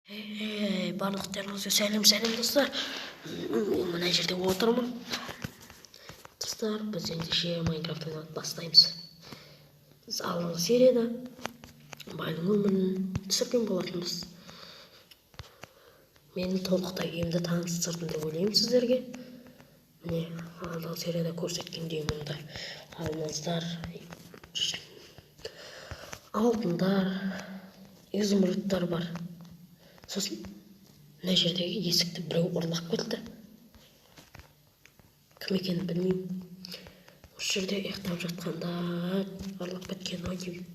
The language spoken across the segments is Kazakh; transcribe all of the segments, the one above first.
Барлықтарыңызға сәлем достар. Мына жерде отырмын. Достар, біз ендеше Майнкрафттан бастаймыз. Біз алдыңғы серияда байдың өмірін түсірген болатынбыз. Мен толықтай емді таныстырдым деп ойлаймын сіздерге. Міне, алдыңғы серияда көрсеткендей мұнда алмаздар, алтындар, изумрудтар бар. Сосын мына жердегі есікті біреу ұрлап кетті. Кім екенін білмеймін. Осы жерде ұйықтап жатқанда ұрлап кеткен ғой деймін.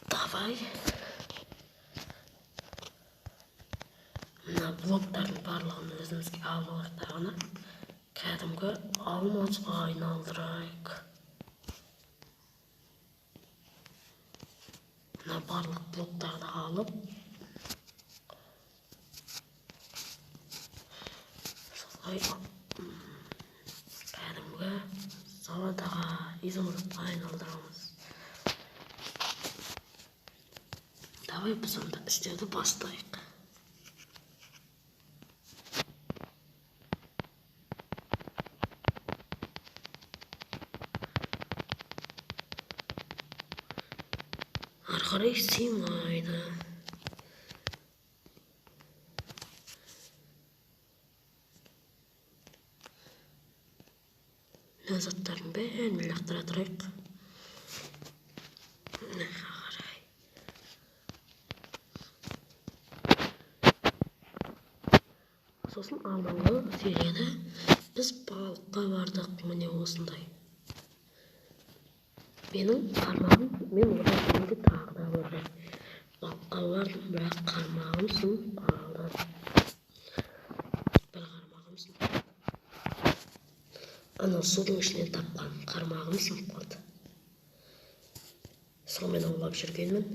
Давай. Мына блоктардың барлығын өзімізге алуыртағына кәдімгі алмазға айналдырайық. Мына барлық блоктарды алып, солай кәдімгі саладаға изумрудқа айналдырамыз. Давай біз онда істеуді бастайық. Арқарай сыймайды. Мына заттардың бәрін лақтыра тұрайық. Арқарай. Сосын алдыңғы серияда біз балыққа бардық, міне осындай. Менің қармағым, мен одан кейінгі тағы да бардым. Балыққа бардым, бірақ қармағым сынып қалды. Бір қармағым сынып қалды. Ана судың ішінен тапқан қармағым сынып қалды. Сонымен аулап жүргенмін.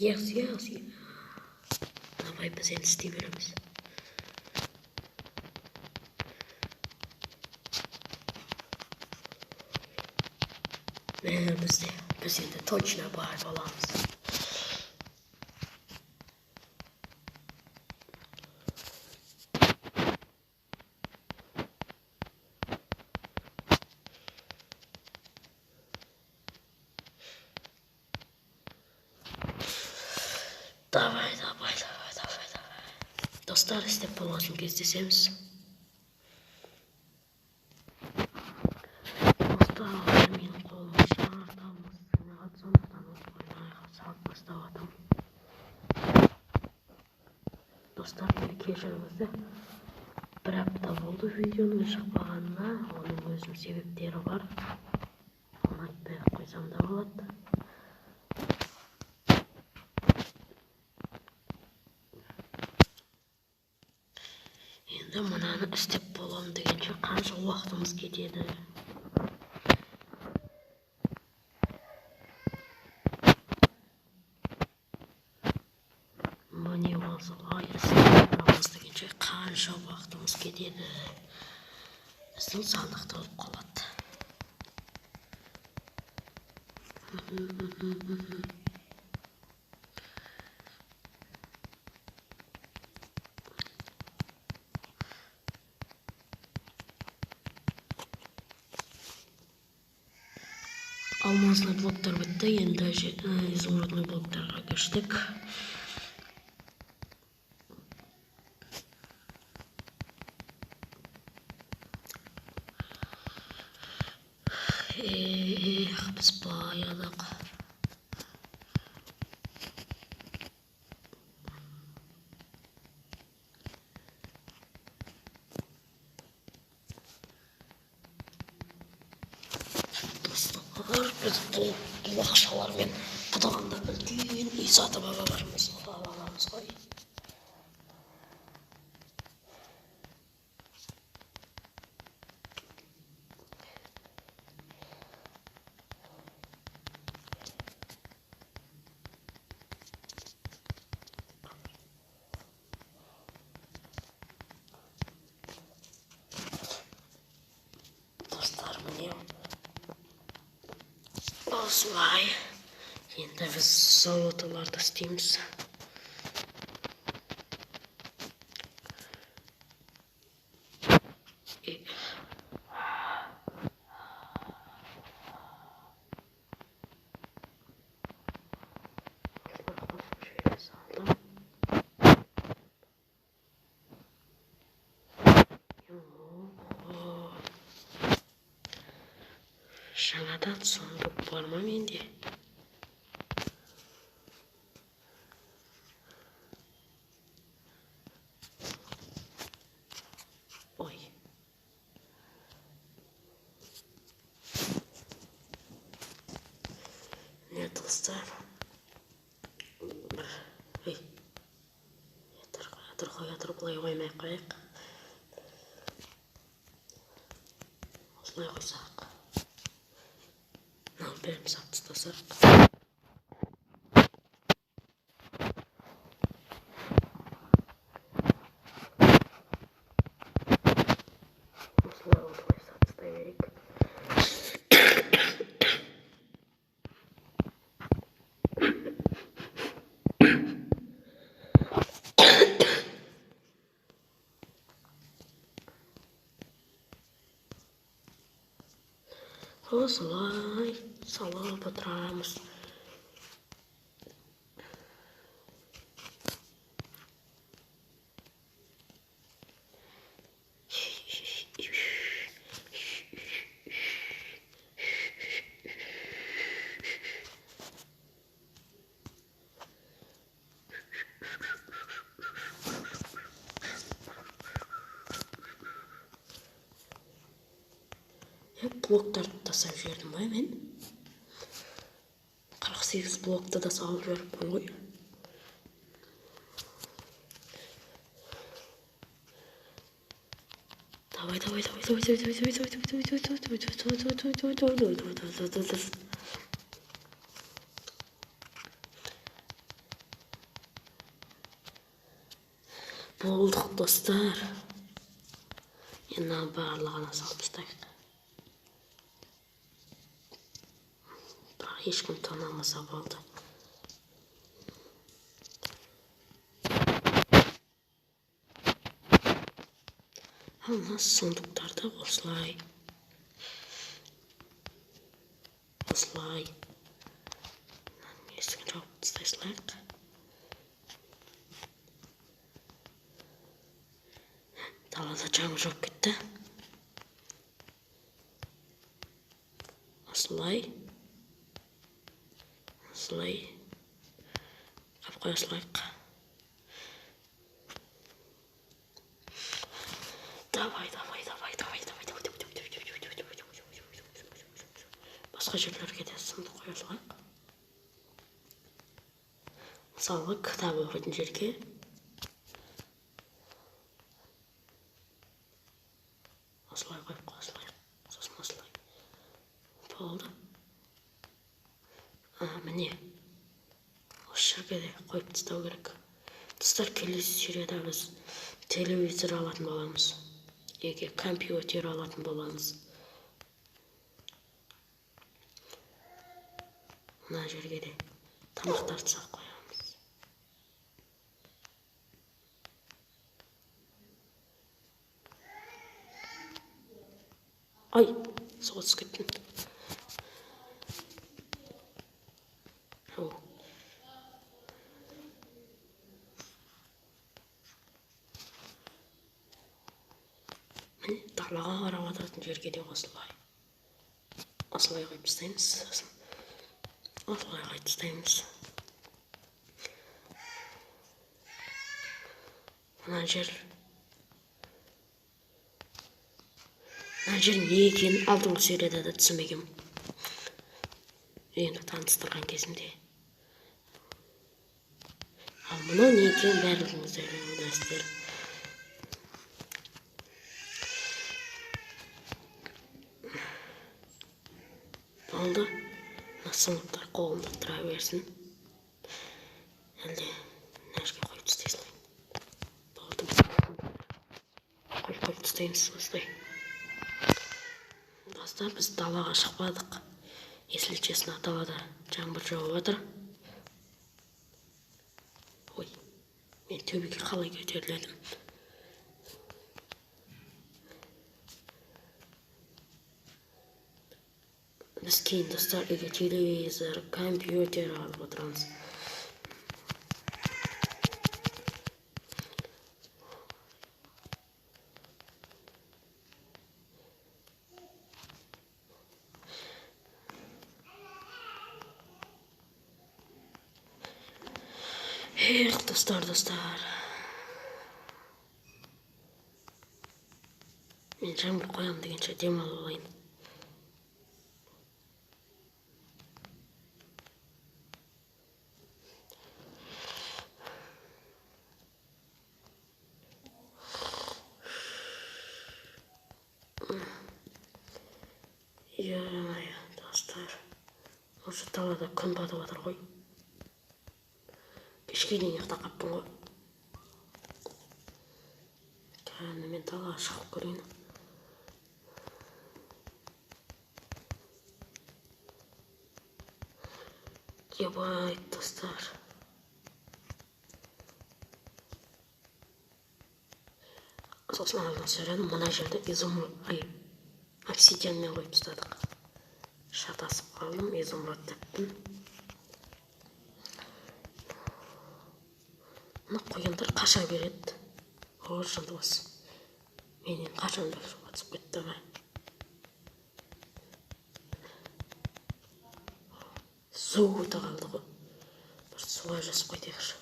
Yes. Давай біз енді істей береміз. Біз енді точно барып аламыз. Давай. Достар, істеп болғасын кездесеміз. Достар, менің қолым шартамыз. Сондықтан осы ойнайға салып бастап атым. Достар, мені кешіріңіздер. Бір апта болды видеоның шықпағанына. Оның өзінің себептері бар. Оны айтпай қойсам да болады. Енді мұнаны істеп болам дегенше қанша уақытымыз кетеді. Міне осылай істеп боламыз дегенше қанша уақытымыз кетеді. Біздің сандық толып қалады. Алмазный блоктар бітті, енді изумрудный блоктарға көштік. Біз баядық. Біз бұл ақшалармен бұдағанда үлкен үй сатып аламыз ғой. осылай. Енді біз золотыларды істейміз. Жаңадан соңдық бар ма менде? Ой. Не достар? Ой. Ятыр бұлай қоймай қойық. Осылай қойсақ. Мынау бәрін тастасақ. Осылай тастай берейік. Осылай салып отырамыз. Блоктарды тасап жібердім ғой мен. 48 блокты да салып жіберіппін ғой. Давай. Болдық достар. Енді барлығына салып тастайық. Бірақ ешкім танымаса болды. Мына сундуктарды осылай. Есігін жауып тастай салайық. Далада жаңбыр жауып кетті. Осылай. Қап қоя салайық. Давай. Басқа жерлерге де сундук қоя салайық. Мысалы, кітап оқитын жерге. Осылай қойып қойсылайық. Сосын осылай. Болды. Міне. Осы жерге де қойып тастау керек. Достар, келесі серияда біз телевизор алатын боламыз. Яки компьютер алатын боламыз. Мына жерге де тамақтарды салып қоямыз. Ай, суға түсіп кеттім. Міне, далаға қарап отыратын жерге де осылай қойып тастаймыз. Осылай қойып тастаймыз. Мына жер не екенін алдыңғы серияда да түсінбегенмін. Енді таныстырған кезімде. Ал мынау не екенін барлығыңыздар білесіздер. Болды. Сыныптар қолымда тұра берсін. Әлде нәрге қойып тастайсың. Болды. Қойып тастаймыз осылай. Достар, біз далаға шықпадық. Если честно, далада жаңбыр жауып жатыр. Ой, мен төбеге қалай көтерілдім. Біз кейін достар үйге телевизор, компьютер алып отырамыз. Эх, достар. Мен жаңбыр қоям дегенше демалып алайын. Жарамай, достар. Осы далада күн батып жатыр ғой. Кешке дейін ұйықтап қаппын ғой. Кәдімгі мен далаға шығып көрейін. Ебай, достар. Сосын алдын сөйледім, мына жерде обсидианмен қойып тастадық. Шатасып қалдым, изумруд таптым. Мына қояндар қаша береді. Жылдыбас. Менен қашан да суға түсіп кетті ма? Су өте қалды ғой. Бір суға жасып қайтайықшы.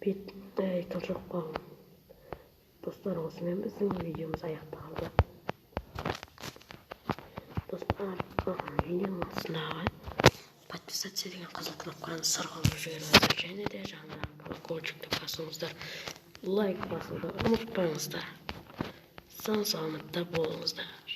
Бетті жоқ қалым. Достар, осымен біздің видеомыз аяқталды. Достар, видеоның астындағы подписаться деген қызыл кнопканы сырғалап жіберіңіздер, және де жаңағы колокольчикті басыңыздар, лайк басуды ұмытпаңыздар. Сау саламатта болыңыздар.